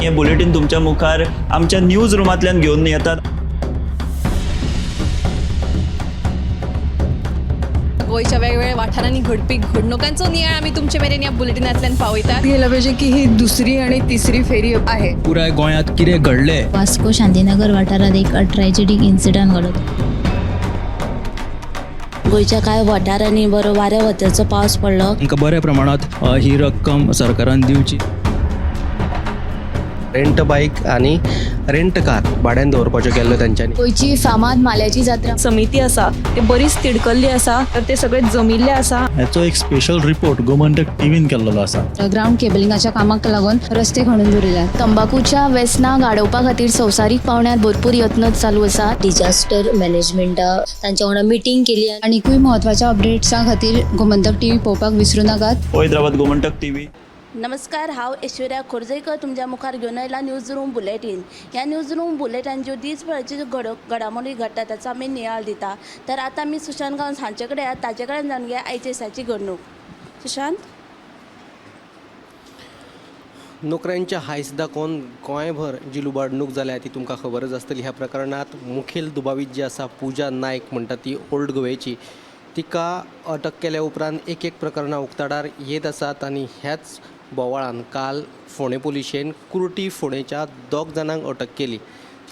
हे बुलेटिन तुमच्या मुखार आमच्या न्यूज रूमांतल्यान घेवन येतात. गोयच्या वेगवेगळ्या वाठारांनी घडपी घडणुकांचो नियाळ आमी तुमचे मेरेन ह्या बुलेटिनांतल्यान पावयतात. गेल्या पाहिजे की ही दुसरी आणि तिसरी फेरी आहे. पुराय गोंयांत कितें घडलें. वास्को शांतीनगर वाठारात एक ट्रॅजेडीक इन्सिडंट घडत. गोयच्या कांय वाठारांनी बरो वाऱ्या वताचो पावस पडलो. तांकां बऱ्या प्रमाणात ही रक्कम सरकारान दिवची. रेंट बाईक आणि रेंट कार भाड्यान दवरपाच्यो केल्ल्यो तांच्यांनी. गोयची फामाद माल्याची जात्रा समिती आसा ते बरीच तिडकल्ली आसा, तर ते सगळे जमिल्ले आसा. हाचो एक स्पेशल रिपोर्ट गोमंतक टीव्हीन केल्लो आसा. ग्राउंड केबलिंगाच्या कामाक लागून रस्ते खणून दवरिल्यात. तंबाखूच्या व्यसनां गाडोवपा खातीर संवसारीक पावंड्यार भरपूर यत्न चालू आसा. डिजास्टर मॅनेजमेंट तांच्या वांगडा मिटींग केली. आनीकूय महत्वाच्या अपडेट्सां खातीर गोमंतक टीव्ही पळोवपाक विसरूं नाकात. पळयत रावात गोमंतक टीव्ही. नमस्कार, हांव ऐश्वर्या खोर्जेकर तुमच्या मुखार घेवन आयला न्यूज रूम बुलेटीन. ह्या न्यूज रूम बुलेटान ज्यो दिसभराच्यो ज्यो घडामोडी घडटा ताचो आमी नियाळ दिता. तर आतां आमी सुशांत गांवस हांचे कडेन ताचे कडेन जाणून घेया आयच्या दिसाची घडणूक. सुशांत, नोकऱ्यांच्या हायस दाखोवन गोंयभर जी लुबाडणूक जाल्या ती तुमकां खबरच आसतली. ह्या प्रकरणात मुखेल दुबावीत जी आसा पूजा नायक म्हणटा ती ओल्ड गोवेची, तिका अटक केल्या उपरांत एक प्रकरणां उक्ताडार येत आसात. आनी ह्याच बोवाळान काल फोंडे पुलिशेन कुर्टी फोंडेच्या 2 जाणांक अटक केली.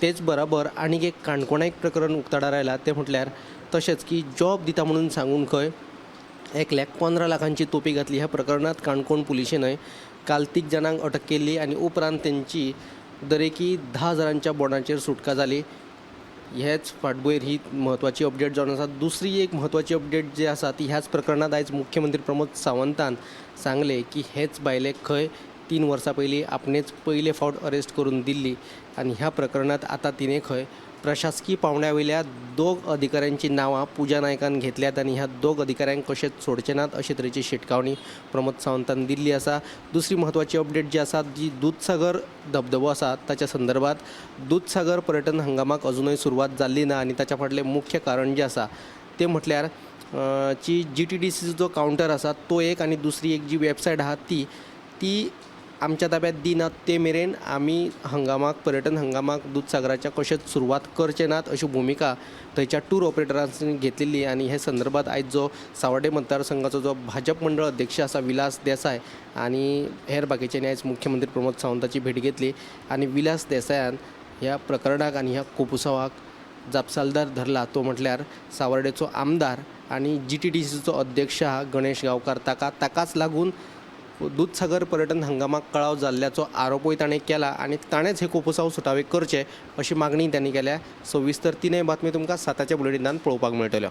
तेच बरोबर आनीक एक काणकोणा एक प्रकरण उक्ताडार आयला, ते म्हटल्यार तशेंच की जॉब दिता म्हणून सांगून खंय 1,15,00,000ची तोपी घातली. ह्या प्रकरणात काणकोण पुलिशेनय काल 3 जाणांक अटक केली आनी उपरांत त्यांची दरेकी 10,000च्या बॉन्डाचेर सुटका जाली. हेच फाटभुंयेर ही म्हत्वाची अपडेट जावन आसा. दुसरी एक म्हत्वाची अपडेट जी आसा ती ह्याच प्रकरणात आयज मुख्यमंत्री प्रमोद सावंतान सांगले की हेच बायलेक खंय 3 वर्सां पयलीं आपणेच पयले फावट अरेस्ट करून दिल्ली आनी ह्या प्रकरणात आतां तिणें खंय प्रशासकीय पावंड्या वयल्या 2 अधिकाऱ्यांची नांवां पूजा नायकान घेतल्यात आनी ह्या 2 अधिकाऱ्यांक कशेंच सोडचे नात अशे तरेची शिटकावणी प्रमोद सावंतान दिल्ली आसा. दुसरी म्हत्वाची अपडेट जी आसा जी दूधसागर धबधबो आसा ताच्या संदर्भात दूधसागर पर्यटन हंगामाक अजुनूय सुरवात जाल्ली ना आनी ताच्या फाटलें मुख्य कारण जें आसा तें म्हटल्यार GTDCचो जो कावंटर आसा तो एक आनी दुसरी एक जी वेबसायट आहा ती आमच्या ताब्यात दिनात ते मेरेन आमी हंगामाक पर्यटन हंगामाक दूधसागराच्या कशेंच सुरवात करचे नात अशी भुमिका थंयच्या टूर ऑपरेटरांनी घेतलेली. आनी हे संदर्भात आयज जो सावर्डे मतदारसंघाचो जो भाजप मंडळ अध्यक्ष आसा विलास देसाय आनी हेर बाकीच्यांनी आयज मुख्यमंत्री प्रमोद सावंताची भेट घेतली आनी विलास देसायान ह्या प्रकरणाक आनी ह्या कोपुसावाक जापसालदार धरला. तो म्हटल्यार सावर्डेचो आमदार आनी GTDCचो अध्यक्ष आहा गणेश गांवकार, ताकाच लागून दूधसागर पर्यटन हंगामाक कळाव जाल्ल्याचो आरोपूय ताणें केला आनी ताणेंच हे कोपुसांव सुटावे करचे अशी मागणी त्यांनी केल्या. सविस्तर तिनय बातमी तुमकां 7च्या बुलेटिनांत पळोवपाक मेळटल्यो.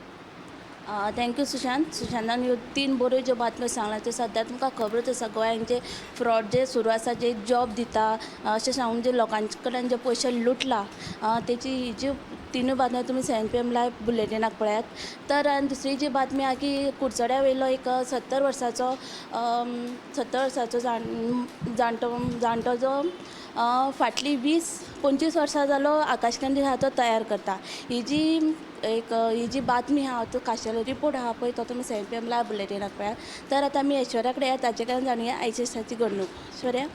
थँक्यू सुशांत. सुशांतान ह्यो 3 बऱ्यो ज्यो बातम्यो सांगल्या त्यो सद्या तुमकां खबरच आसा. गोंयांत जे फ्रॉड जे सुरू आसा, जे जॉब दिता अशें सांगून जे लोकांचे कडल्यान जे पयशे लुटला तेची ही जी 3 बातम्यो तुमी 7 PM लायव्ह बुलेटिनाक पळयात. तर दुसरी जी बातमी आहा की कुडचड्या वयलो एक 70 वर्साचो जाणटो जो फाटली 20-25 वर्सां जालो आकाश कंदील आहा तो तयार करता. ही जी बातमी आहा तो खाशेलो रिपोर्ट आहा पळय तो तुमी 7 PM लायव्ह बुलेटिनाक पळयात. तर आतां आमी ऐश्वर्या कडेन ताचे कडेन जाणूया आयच्या दिसाची घडणूक. ऐश्वर्या,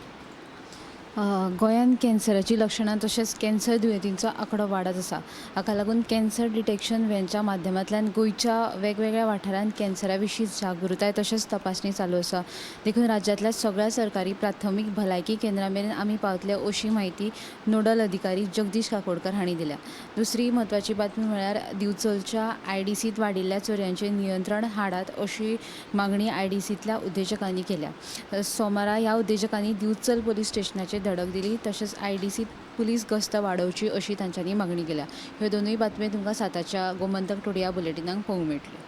गोंयांत कॅन्सराची लक्षणां तशेंच कॅन्सर दुयेंतींचो आंकडो वाडत आसा. हाका लागून कॅन्सर डिटेक्शन व्हॅनच्या माध्यमांतल्यान गोंयच्या वेगवेगळ्या वाठारांत कॅन्सरा विशीं जागृताय तशेंच तपासणी चालू आसा. देखून राज्यांतल्या सगळ्या सरकारी प्राथमीक भलायकी केंद्रां मेरेन आमी पावतले अशी माहिती नोडल अधिकारी जगदीश काकोडकर हांणी दिल्या. दुसरी म्हत्वाची बातमी म्हळ्यार दिवचलच्या IDCंत वाडिल्ल्या चोरयांचें नियंत्रण हाडात अशी मागणी IDCंतल्या उद्देजकांनी केल्या. सोमारा ह्या उद्देजकांनी दिवचल पोलीस स्टेशनाचेर धडक दिली. तशेंच IDC पुलीस गस्त वाडोवची अशी तांच्यांनी मागणी केल्या. ह्यो दोनूय बातम्यो तुमकां 7च्या गोमंतक टुडे ह्या बुलेटिनाक पळोवंक मेळटल्यो.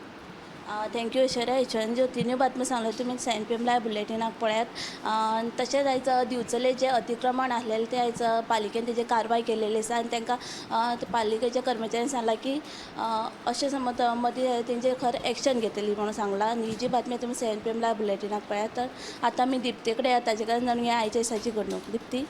थँक्यू ऐश्वर्या. ऐश्वर्यान ज्यो 3 बातम्यो सांगल्यो तुमी 7 PM लायव्ह बुलेटिनाक पळयात. तशेंच आयज दिवचले जे अतिक्रमण आसलेलें ते आयज पालिकेन तेजेर कारवाय केलेली आसा आनी तांकां पालिकेच्या कर्मचाऱ्यांनी सांगलां की अशें समज मदीं तेंचेर खर एक्शन घेतली म्हणून सांगलां. आनी ही जी बातमी तुमी 7 PM लायव्ह बुलेटिनाक पळयात. तर आतां आमी दिप्ते कडेन ताजे कडेन जाणूया आयच्या दिसाची घडणूक. दिप्ती,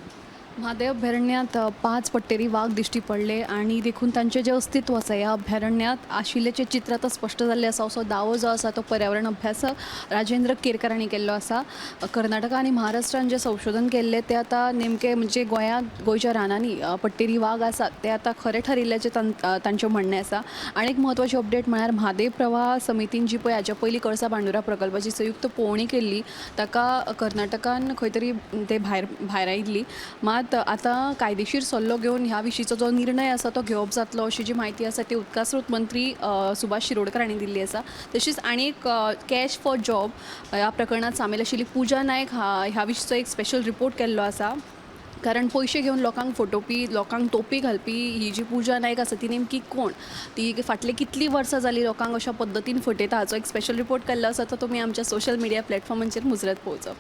म्हादय अभयारण्यात 5 पट्टेरी वाघ दिश्टी पडले आणि देखून तांचे जे अस्तित्व आसा ह्या अभयारण्यात आशिल्लेचे चित्र आतां स्पश्ट जाल्लें आसा. असो दावो जो आसा तो पर्यावरण अभ्यासक राजेंद्र केरकर हांणी केल्लो आसा. कर्नाटका आनी महाराष्ट्रान जे संशोधन केल्लें तें आतां नेमकें म्हणजे गोंयच्या रानांनी पट्टेरी वाघ आसात ते आतां खरें ठरिल्ल्याचें तांचें म्हणणें आसा. आनी एक म्हत्वाची अपडेट म्हळ्यार म्हादय प्रवाह समितीन जी पळय हाच्या पयलीं कळसा बांडोरा प्रकल्पाची संयुक्त पळोवणी केल्ली ताका कर्नाटकान खंय तरी ते भायर आयिल्ली. मात आतां कायदेशीर सल्लो घेवन ह्या विशींचो जो निर्णय आसा तो घेवप जातलो अशी जी म्हायती आसा ती उदका स्रोत मंत्री सुभाष शिरोडकर हांणी दिल्ली आसा. तशीच आनी एक कॅश फॉर जॉब ह्या प्रकरणात सामील आशिल्ली पूजा नायक ह्या विशींचो एक स्पेशल रिपोर्ट केल्लो आसा. कारण पयशे घेवन लोकांक फटोवपी लोकांक तोपी घालपी ही जी पूजा नायक आसा ती नेमकी कोण, ती फाटली कितलीं वर्सां जालीं लोकांक अशा पद्दतीन फटयता हाचो एक स्पेशल रिपोर्ट केल्लो आसा तो तुमी आमच्या सोशल मिडिया प्लॅटफॉर्मांचेर मुजरत पळोवचो.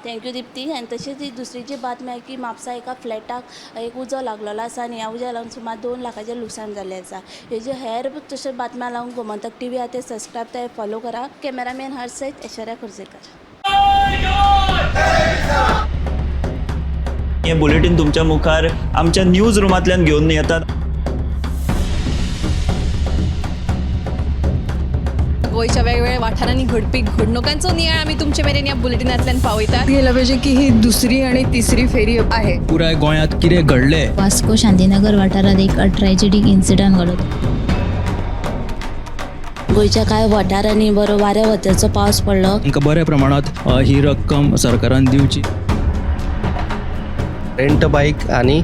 थँक्यू दिप्ती. आनी तशीच ही दुसरी जी बातमी आहे की म्हापसा एका फ्लॅटाक एक उजो लागलेलो आसा आनी ह्या उज्या लागून सुमार 2 लाखाचें लुकसाण जाल्लें आसा. हेजे हेर तशें बातम्या लागून गोमंतक टीव्ही आहा ते सबस्क्रायब ते फॉलो करा. कॅमेरामॅन हर्ष सयत ऐश्वर्या खोर्जेकर. हे बुलेटिन तुमच्या मुखार आमच्या न्यूज रुमांतल्यान घेवन येतात. गोंयच्या वेगवेगळ्या वाठारांनी घडपी घडणुकांचो नियाळ आमी तुमचे मेरेन ह्या बुलेटिनांतल्यान पावयतात. गेल्या पाहिजे की ही दुसरी आणि तिसरी फेरी आहे. पुराय गोंयांत कितें घडलें वास्को शांतीनगर वाठारात एक ट्रॅजेडीक इन्सिडंट घडत. गोंयच्या कांय वाठारांनी बरो वाऱ्या वत्याचो पावस पडलो. तांकां बऱ्या प्रमाणात ही रक्कम सरकारान दिवची. रेंट बाईक आणि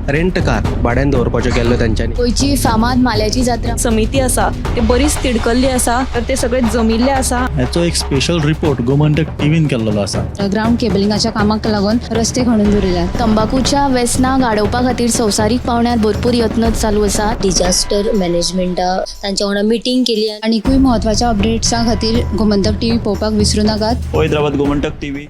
रेंट कार भाड्यान दवरपाच्यो केल्ल्यो तांच्यांनी. गोंयची फामाद माल्याची जात्रा समिती आसा ते बरीच तिडकल्ली आसा तर ते सगळे जमिल्ले आसा. ह्याचो एक स्पेशल रिपोर्ट गोमंतक टीव्हीन केल्लो आसा. ग्राउंड केबलिंगाच्या कामाक लागून रस्ते खणून दवरिल्यात. तंबाखूच्या व्यसनां गाडोवपा खातीर संवसारीक पावंड्यार भरपूर यत्न चालू आसा. डिजास्टर मॅनेजमेंटा तांच्या वांगडा मिटींग केली. आनीकूय म्हत्वाच्या अपडेट्सां खातीर गोमंतक टीव्ही पळोवपाक विसरूं नाकात. पळयत रावात गोमंतक टीव्ही.